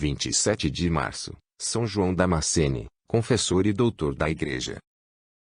27 de março, São João Damascene, confessor e doutor da Igreja.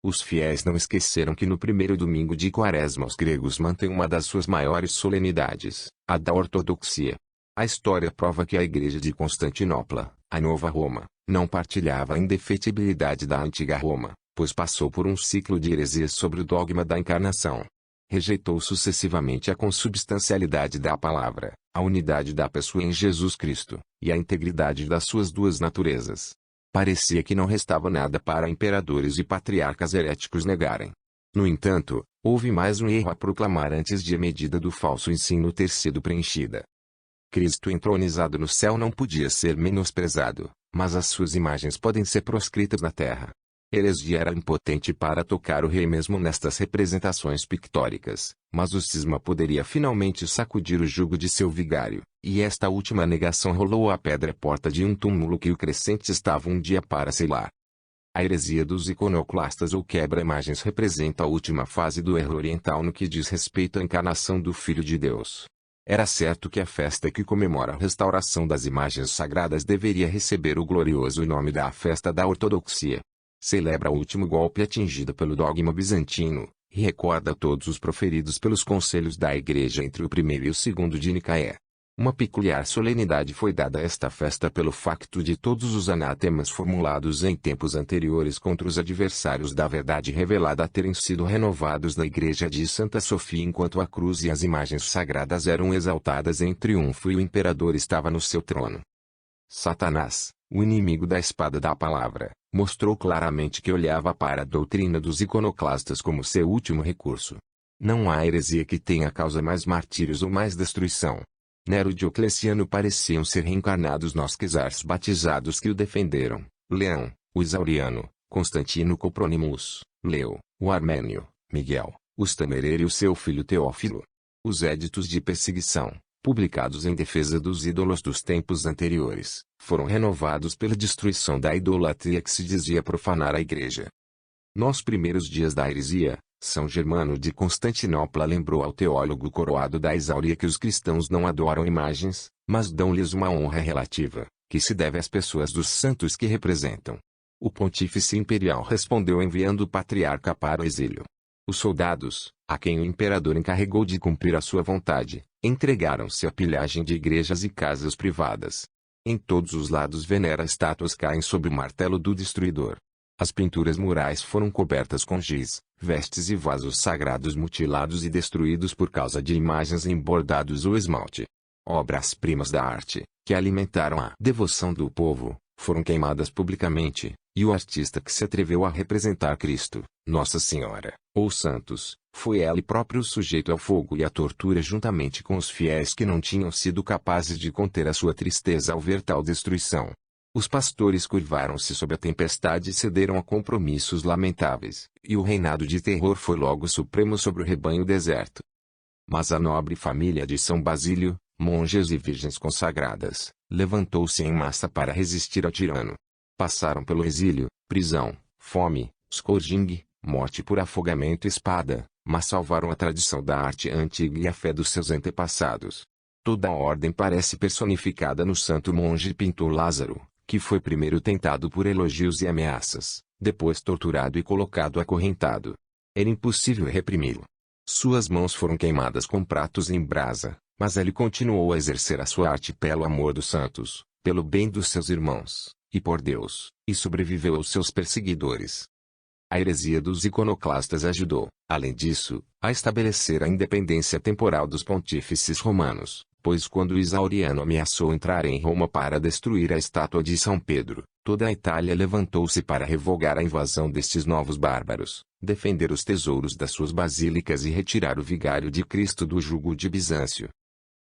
Os fiéis não esqueceram que no primeiro domingo de Quaresma os gregos mantêm uma das suas maiores solenidades, a da ortodoxia. A história prova que a Igreja de Constantinopla, a Nova Roma, não partilhava a indefetibilidade da antiga Roma, pois passou por um ciclo de heresias sobre o dogma da encarnação. Rejeitou sucessivamente a consubstancialidade da palavra, a unidade da pessoa em Jesus Cristo, e a integridade das suas duas naturezas. Parecia que não restava nada para imperadores e patriarcas heréticos negarem. No entanto, houve mais um erro a proclamar antes de a medida do falso ensino ter sido preenchida. Cristo entronizado no céu não podia ser menosprezado, mas as suas imagens podem ser proscritas na terra. Heresia era impotente para tocar o rei mesmo nestas representações pictóricas, mas o cisma poderia finalmente sacudir o jugo de seu vigário, e esta última negação rolou a pedra porta de um túmulo que o crescente estava um dia para selar. A heresia dos iconoclastas ou quebra-imagens representa a última fase do erro oriental no que diz respeito à encarnação do Filho de Deus. Era certo que a festa que comemora a restauração das imagens sagradas deveria receber o glorioso nome da festa da ortodoxia. Celebra o último golpe atingido pelo dogma bizantino, e recorda todos os proferidos pelos conselhos da Igreja entre o primeiro e o segundo de Nicaé. Uma peculiar solenidade foi dada a esta festa pelo facto de todos os anatemas formulados em tempos anteriores contra os adversários da verdade revelada terem sido renovados na Igreja de Santa Sofia enquanto a cruz e as imagens sagradas eram exaltadas em triunfo e o imperador estava no seu trono. Satanás, o inimigo da espada da palavra, mostrou claramente que olhava para a doutrina dos iconoclastas como seu último recurso. Não há heresia que tenha causa mais martírios ou mais destruição. Nero e Diocleciano pareciam ser reencarnados nos czars batizados que o defenderam: Leão, o Isauriano, Constantino Copronymus, Leo, o Armênio, Miguel, o Stamerer e o seu filho Teófilo. Os éditos de perseguição, publicados em defesa dos ídolos dos tempos anteriores, foram renovados pela destruição da idolatria que se dizia profanar a Igreja. Nos primeiros dias da heresia, São Germano de Constantinopla lembrou ao teólogo coroado da Isauria que os cristãos não adoram imagens, mas dão-lhes uma honra relativa, que se deve às pessoas dos santos que representam. O pontífice imperial respondeu enviando o patriarca para o exílio. Os soldados, a quem o imperador encarregou de cumprir a sua vontade, entregaram-se à pilhagem de igrejas e casas privadas. Em todos os lados venera estátuas caem sob o martelo do destruidor. As pinturas murais foram cobertas com giz, vestes e vasos sagrados mutilados e destruídos por causa de imagens em bordados ou esmalte. Obras-primas da arte, que alimentaram a devoção do povo, foram queimadas publicamente, e o artista que se atreveu a representar Cristo, Nossa Senhora, ou santos, foi ele próprio sujeito ao fogo e à tortura juntamente com os fiéis que não tinham sido capazes de conter a sua tristeza ao ver tal destruição. Os pastores curvaram-se sob a tempestade e cederam a compromissos lamentáveis, e o reinado de terror foi logo supremo sobre o rebanho deserto. Mas a nobre família de São Basílio, monges e virgens consagradas, levantou-se em massa para resistir ao tirano. Passaram pelo exílio, prisão, fome, scourging, morte por afogamento e espada, mas salvaram a tradição da arte antiga e a fé dos seus antepassados. Toda a ordem parece personificada no santo monge pintor Lázaro, que foi primeiro tentado por elogios e ameaças, depois torturado e colocado acorrentado. Era impossível reprimi-lo. Suas mãos foram queimadas com pratos em brasa, mas ele continuou a exercer a sua arte pelo amor dos santos, pelo bem dos seus irmãos, e por Deus, e sobreviveu aos seus perseguidores. A heresia dos iconoclastas ajudou, além disso, a estabelecer a independência temporal dos pontífices romanos, pois quando Isauriano ameaçou entrar em Roma para destruir a estátua de São Pedro, toda a Itália levantou-se para revogar a invasão destes novos bárbaros, defender os tesouros das suas basílicas e retirar o vigário de Cristo do jugo de Bizâncio.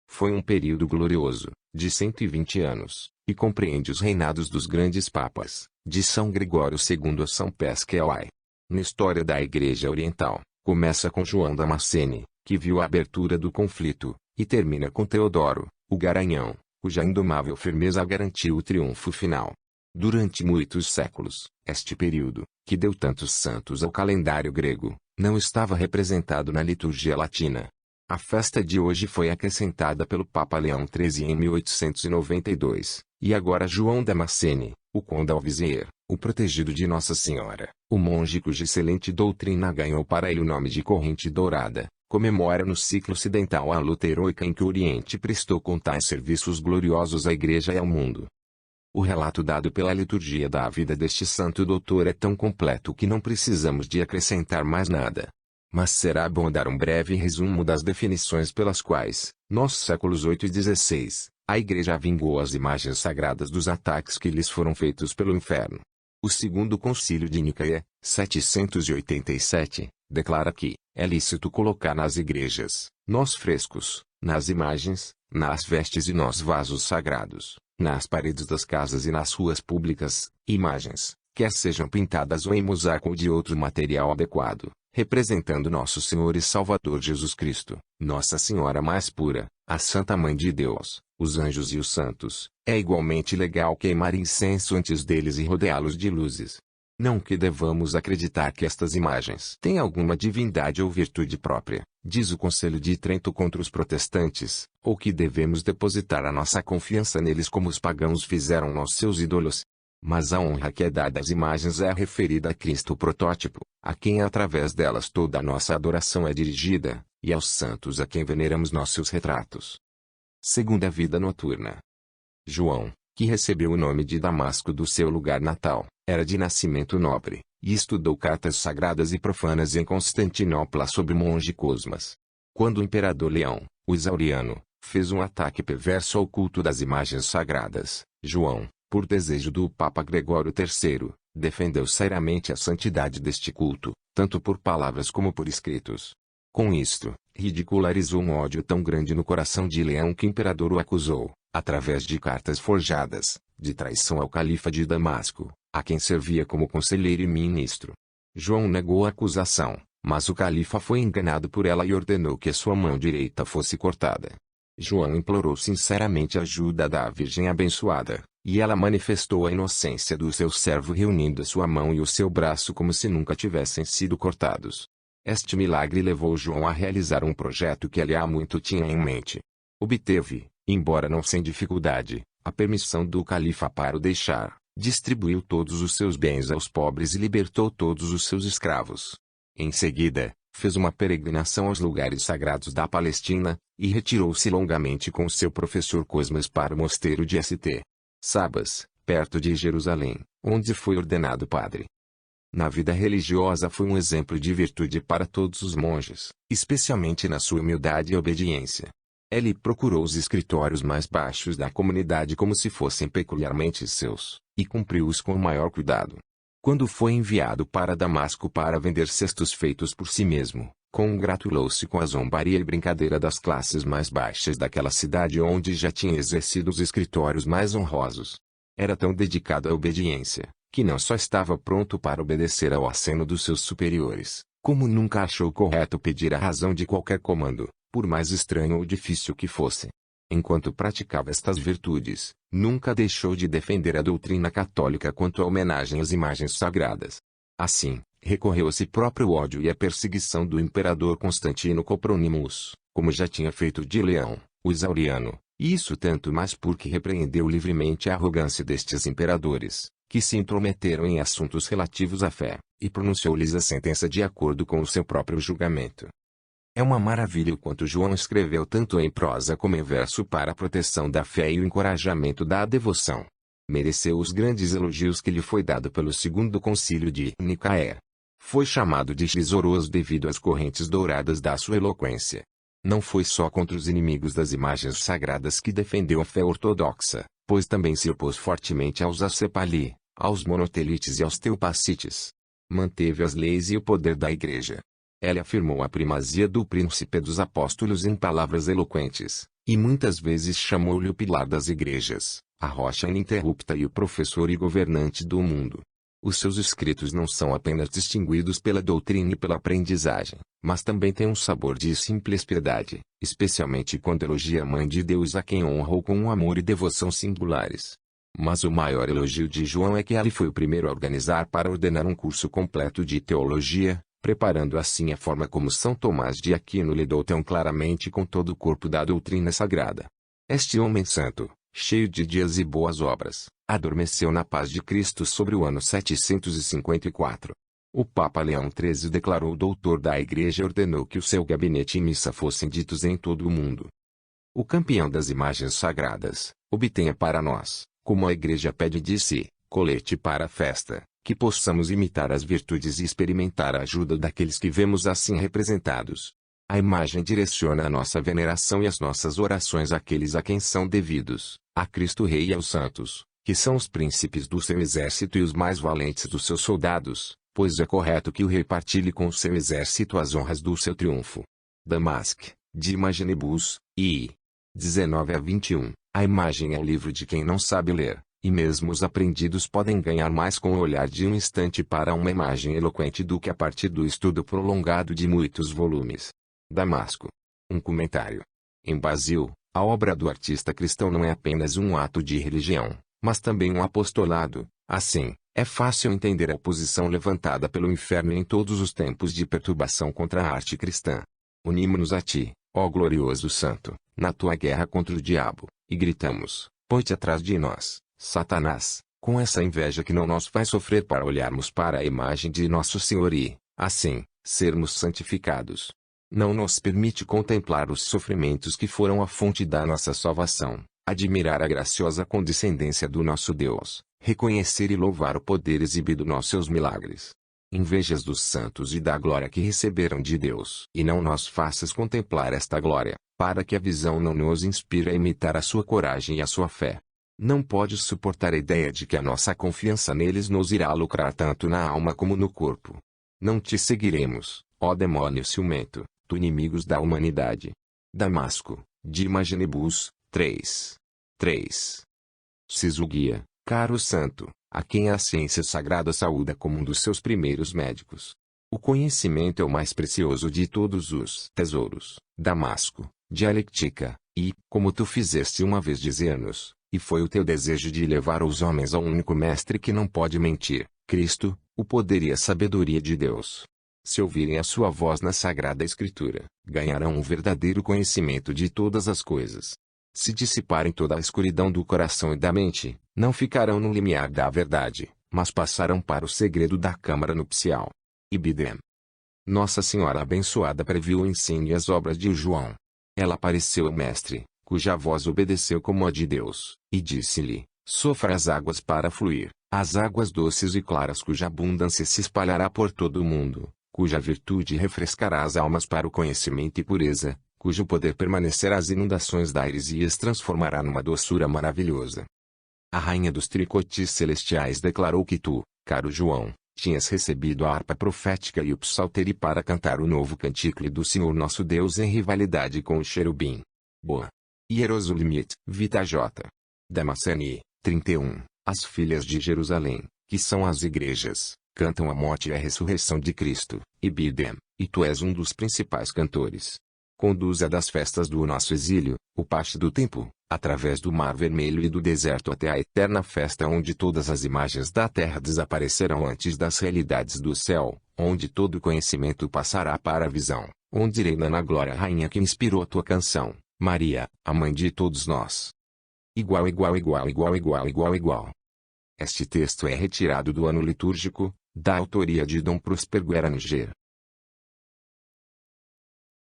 Foi um período glorioso, de 120 anos, e compreende os reinados dos grandes papas, de São Gregório II a São Pasquale. Na história da Igreja Oriental, começa com João Damascene, que viu a abertura do conflito, e termina com Teodoro, o Garanhão, cuja indomável firmeza garantiu o triunfo final. Durante muitos séculos, este período, que deu tantos santos ao calendário grego, não estava representado na liturgia latina. A festa de hoje foi acrescentada pelo Papa Leão XIII em 1892, e agora João Damascene, o Condalvizier, o protegido de Nossa Senhora, o monge cuja excelente doutrina ganhou para ele o nome de Corrente Dourada, comemora no ciclo ocidental a luta heroica em que o Oriente prestou com tais serviços gloriosos à Igreja e ao mundo. O relato dado pela liturgia da vida deste santo doutor é tão completo que não precisamos de acrescentar mais nada. Mas será bom dar um breve resumo das definições pelas quais, nos séculos 8 e 16, a Igreja vingou as imagens sagradas dos ataques que lhes foram feitos pelo inferno. O Segundo Concílio de Nicéia, 787, declara que é lícito colocar nas igrejas, nos frescos, nas imagens, nas vestes e nos vasos sagrados, nas paredes das casas e nas ruas públicas, imagens, quer sejam pintadas ou em mosaico ou de outro material adequado, representando Nosso Senhor e Salvador Jesus Cristo, Nossa Senhora mais pura, a Santa Mãe de Deus, os anjos e os santos. É igualmente legal queimar incenso antes deles e rodeá-los de luzes. Não que devamos acreditar que estas imagens têm alguma divindade ou virtude própria, diz o Concílio de Trento contra os protestantes, ou que devemos depositar a nossa confiança neles como os pagãos fizeram nos seus ídolos. Mas a honra que é dada às imagens é referida a Cristo o protótipo, a quem através delas toda a nossa adoração é dirigida, e aos santos a quem veneramos nossos retratos. Segunda vida noturna. João, que recebeu o nome de Damasco do seu lugar natal, era de nascimento nobre, e estudou cartas sagradas e profanas em Constantinopla sob o monge Cosmas. Quando o imperador Leão, o Isauriano, fez um ataque perverso ao culto das imagens sagradas, João, por desejo do Papa Gregório III, defendeu seriamente a santidade deste culto, tanto por palavras como por escritos. Com isto, ridicularizou um ódio tão grande no coração de Leão que o imperador o acusou, através de cartas forjadas, de traição ao califa de Damasco, a quem servia como conselheiro e ministro. João negou a acusação, mas o califa foi enganado por ela e ordenou que a sua mão direita fosse cortada. João implorou sinceramente a ajuda da Virgem abençoada, e ela manifestou a inocência do seu servo reunindo a sua mão e o seu braço como se nunca tivessem sido cortados. Este milagre levou João a realizar um projeto que ele há muito tinha em mente. Obteve, embora não sem dificuldade, a permissão do califa para o deixar, distribuiu todos os seus bens aos pobres e libertou todos os seus escravos. Em seguida, fez uma peregrinação aos lugares sagrados da Palestina, e retirou-se longamente com seu professor Cosmas para o mosteiro de St. Sabas, perto de Jerusalém, onde foi ordenado padre. Na vida religiosa foi um exemplo de virtude para todos os monges, especialmente na sua humildade e obediência. Ele procurou os escritórios mais baixos da comunidade como se fossem peculiarmente seus, e cumpriu-os com o maior cuidado. Quando foi enviado para Damasco para vender cestos feitos por si mesmo, congratulou-se com a zombaria e brincadeira das classes mais baixas daquela cidade onde já tinha exercido os escritórios mais honrosos. Era tão dedicado à obediência, que não só estava pronto para obedecer ao aceno dos seus superiores, como nunca achou correto pedir a razão de qualquer comando, por mais estranho ou difícil que fosse. Enquanto praticava estas virtudes, nunca deixou de defender a doutrina católica quanto à homenagem às imagens sagradas. Assim, recorreu a si próprio ódio e à perseguição do imperador Constantino Copronymus, como já tinha feito de Leão, o Isauriano, e isso tanto mais porque repreendeu livremente a arrogância destes imperadores, que se intrometeram em assuntos relativos à fé, e pronunciou-lhes a sentença de acordo com o seu próprio julgamento. É uma maravilha o quanto João escreveu tanto em prosa como em verso para a proteção da fé e o encorajamento da devoção. Mereceu os grandes elogios que lhe foi dado pelo Segundo Concílio de Nicéia. Foi chamado de risoroso devido às correntes douradas da sua eloquência. Não foi só contra os inimigos das imagens sagradas que defendeu a fé ortodoxa, pois também se opôs fortemente aos acepali, aos monotelites e aos teopacites. Manteve as leis e o poder da Igreja. Ele afirmou a primazia do príncipe dos apóstolos em palavras eloquentes, e muitas vezes chamou-lhe o pilar das igrejas, a rocha ininterrupta e o professor e governante do mundo. Os seus escritos não são apenas distinguidos pela doutrina e pela aprendizagem, mas também têm um sabor de simples piedade, especialmente quando elogia a Mãe de Deus a quem honrou com um amor e devoção singulares. Mas o maior elogio de João é que ele foi o primeiro a organizar para ordenar um curso completo de teologia, preparando assim a forma como São Tomás de Aquino lidou tão claramente com todo o corpo da doutrina sagrada. Este homem santo, cheio de dias e boas obras, adormeceu na paz de Cristo sobre o ano 754. O Papa Leão XIII declarou doutor da Igreja e ordenou que o seu gabinete e missa fossem ditos em todo o mundo. O campeão das imagens sagradas, obtenha para nós, como a Igreja pede de si, colete para a festa, que possamos imitar as virtudes e experimentar a ajuda daqueles que vemos assim representados. A imagem direciona a nossa veneração e as nossas orações àqueles a quem são devidos, a Cristo Rei e aos santos, que são os príncipes do seu exército e os mais valentes dos seus soldados, pois é correto que o rei partilhe com o seu exército as honras do seu triunfo. Damasque, de Imaginibus, I. 19 a 21. A imagem é o livro de quem não sabe ler, e mesmo os aprendidos podem ganhar mais com o olhar de um instante para uma imagem eloquente do que a partir do estudo prolongado de muitos volumes. Damasco. Um comentário. Em Basil, a obra do artista cristão não é apenas um ato de religião, mas também um apostolado. Assim, é fácil entender a posição levantada pelo inferno em todos os tempos de perturbação contra a arte cristã. Unimo-nos a ti, ó glorioso santo, na tua guerra contra o diabo, e gritamos, põe-te atrás de nós, Satanás, com essa inveja que não nos faz sofrer para olharmos para a imagem de nosso Senhor e, assim, sermos santificados. Não nos permite contemplar os sofrimentos que foram a fonte da nossa salvação, admirar a graciosa condescendência do nosso Deus, reconhecer e louvar o poder exibido nos seus milagres. Invejas dos santos e da glória que receberam de Deus. E não nos faças contemplar esta glória, para que a visão não nos inspire a imitar a sua coragem e a sua fé. Não podes suportar a ideia de que a nossa confiança neles nos irá lucrar tanto na alma como no corpo. Não te seguiremos, ó demônio ciumento, tu inimigos da humanidade. Damasco, de Imaginibus, 3. Sisuguia, caro santo, a quem a ciência sagrada saúda como um dos seus primeiros médicos. O conhecimento é o mais precioso de todos os tesouros. Damasco, dialéctica, e, como tu fizeste uma vez dizer-nos, e foi o teu desejo de levar os homens ao único mestre que não pode mentir, Cristo, o poder e a sabedoria de Deus. Se ouvirem a sua voz na Sagrada Escritura, ganharão um verdadeiro conhecimento de todas as coisas. Se dissiparem toda a escuridão do coração e da mente, não ficarão no limiar da verdade, mas passarão para o segredo da câmara nupcial. Ibidem. Nossa Senhora abençoada previu o ensino e as obras de João. Ela apareceu ao mestre, cuja voz obedeceu como a de Deus, e disse-lhe, sofra as águas para fluir, as águas doces e claras cuja abundância se espalhará por todo o mundo, cuja virtude refrescará as almas para o conhecimento e pureza, cujo poder permanecerá às inundações da íris e as transformará numa doçura maravilhosa. A rainha dos tricotis celestiais declarou que tu, caro João, tinhas recebido a harpa profética e o psalteri para cantar o novo canticle do Senhor nosso Deus em rivalidade com o cherubim. Boa. Hierosolimite, Vita J. Damascene, 31. As filhas de Jerusalém, que são as igrejas, cantam a morte e a ressurreição de Cristo, Ibidem, e tu és um dos principais cantores. Conduza das festas do nosso exílio, o passe do tempo, através do Mar Vermelho e do deserto até a eterna festa onde todas as imagens da terra desaparecerão antes das realidades do céu, onde todo conhecimento passará para a visão, onde reina na glória a rainha que inspirou a tua canção, Maria, a mãe de todos nós. Igual. Este texto é retirado do ano litúrgico, da autoria de Dom Próspero Guerra Níger.